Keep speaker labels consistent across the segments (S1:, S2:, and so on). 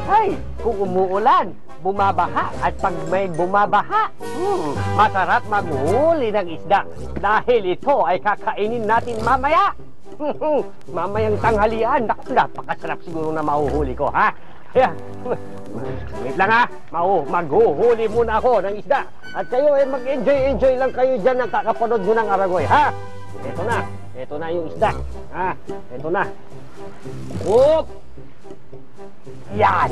S1: Ay, kung umuulan, bumabaha. At pag may bumabaha, masarap maghuli ng isda. Dahil ito ay kakainin natin mamaya. Mamayang tanghalian. Naku, napakasarap siguro na mahuhuli ko, ha? Kaya, wait lang ha. Maghuhuli muna ako ng isda. At kayo ay mag-enjoy lang kayo dyan ng kakapanood nyo ng Aragoy, ha? Ito na yung isda. Ha? Ito na. Oop! Yan!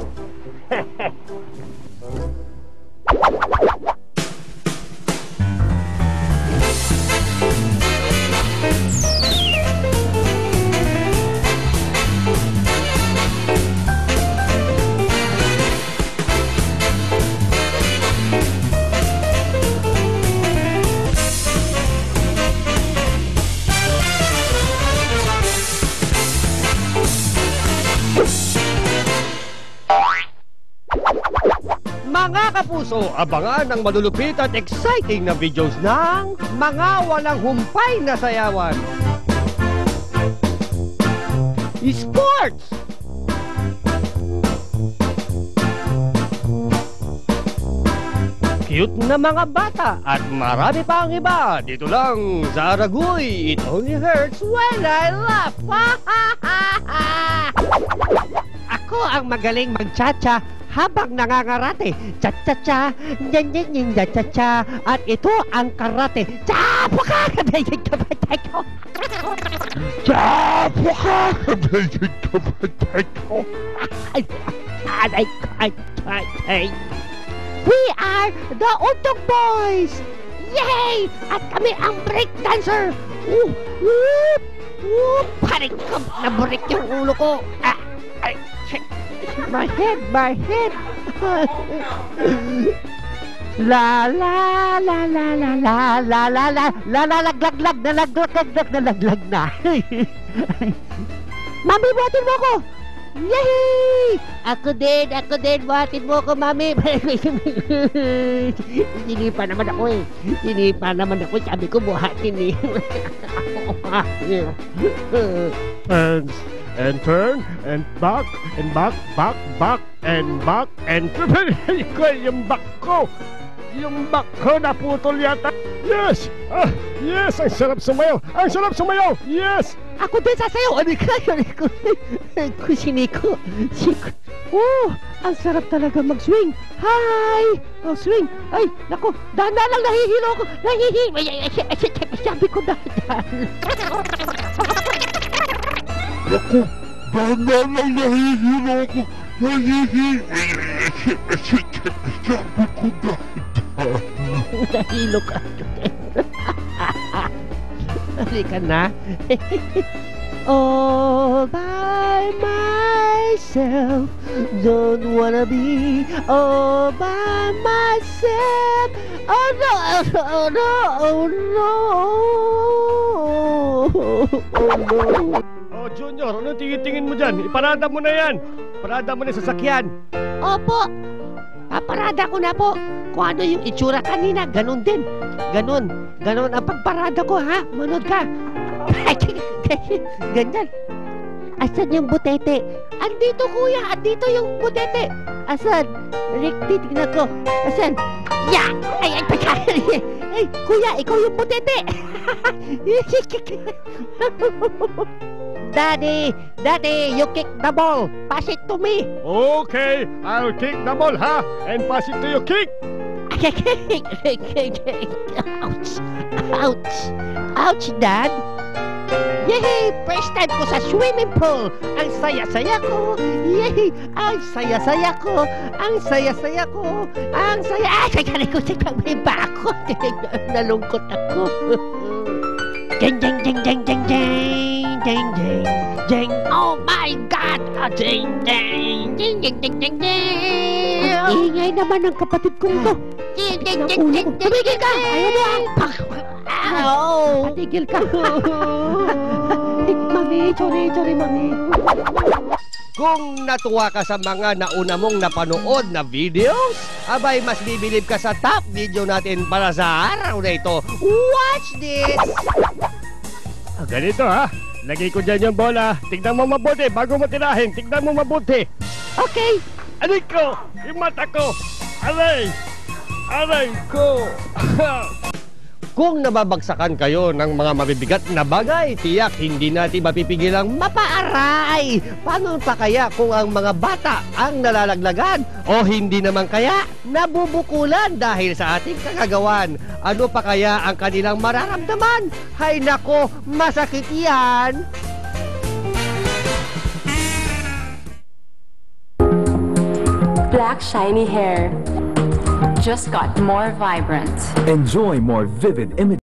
S2: Mga kapuso, abangan ang malulupit at exciting na videos ng mga walang humpay na sayawan. Sports! Cute na mga bata at marami pa ang iba. Dito lang sa Aragoy. It only hurts when I laugh. Ako ang magaling mag-cha-cha habang nangangarate. Cha-cha-cha, nyan-nyan-nyan, cha-cha-cha. At ito ang karate. Cha-puka! Kabay-kabay ko. Cha-puka! Kabay-kabay ko. We are the Untog Boys! Yay! At kami ang break dancer! Whoop! Whoop! Parikab! Naburik yung ulo ko! My head! La la la la la la la la la la la laglag na. Mami, buhatin mo ko! Yay! Ako din, buhatin mo ko, Mami. Sinipa naman ako eh. Sabi ko buhatin eh.
S3: And turn, and back, and back, and yung back ko! Yung back ko naputol yata! Yes! Yes! Ang sarap sumayaw! Yes!
S2: Ako din sasayaw! Siniko! Oh! Ang sarap talaga mag-swing! Hi! Oh, swing! Ay! Naku! Dahan-dahan lang nahihilo ko! Sabi ko dahan-dahan!
S3: Naku! Dahan-dahan lang nahihilo ko! Sabi ko dahan-dahan!
S2: Nahilo ka! Halika na! All by myself, don't wanna be all by myself. Oh no, oh no, oh no, oh no.
S3: Oh Junior, ano tingin mo dyan? Iparada mo na yan. Parada mo na sa sasakyan.
S2: Opo, paparada ko na po. Kung ano yung itsura kanina, ganun din. Ganun ang pagparada ko, ha? Manood ka. Ganyan. Asan yung butete? Andito, kuya. Andito yung butete. Asan? Rick, titignan ko. Asan? Ya! Ay, kuya, ikaw yung butete. Daddy, you kick the ball. Pass it to me.
S3: Okay, I'll kick the ball, ha? And pass it to you, kick. Ouch, Dad. Yay! First time ko sa swimming pool. Ang saya-saya ko. Yay! Ang saya-saya ko. Ay, kaya ko sa pagbiba ako. Nalungkot ako. Jeng. Oh my God! Jeng. Ang ingay naman ng kapatid kong to. Tumigil ka! Ayaw mo patigil ka. Mami, sorry, Mami. Kung natuwa ka sa mga nauna mong napanood na videos, abay mas bibilib ka sa top video natin para sa araw na ito. Watch this! Ganito ha, lagay ko dyan yung bola. Tignan mo mabuti bago mo tirahin. Tignan mo mabuti.
S2: Okay.
S3: Aray ko! Yung mata ko! Aray! Aray ko! Kung nababagsakan kayo ng mga mabibigat na bagay, tiyak hindi natin mapipigilang mapaaray. Paano pa kaya kung ang mga bata ang nalalaglagan? O hindi naman kaya nabubukulan dahil sa ating kagagawan? Ano pa kaya ang kanilang mararamdaman? Hay nako, masakit yan!
S4: Black shiny hair just got more vibrant.
S5: Enjoy more vivid images.